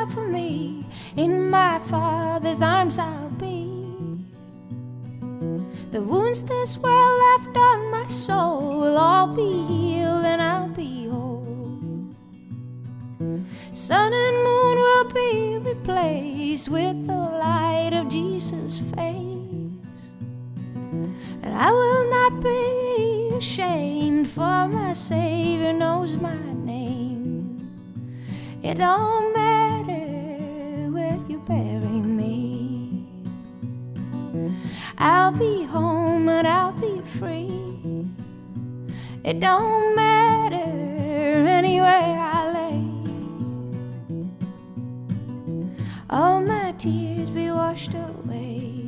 out for me. In my Father's arms I'll be. The wounds this world left on my soul will all be healed and I'll be whole. Sun and moon will be replaced with the light of Jesus' face. And I will not be ashamed, for my Savior knows my name. It don't matter where you bury me, I'll be home and I'll be free. It don't matter anywhere I lay. All my tears be washed away.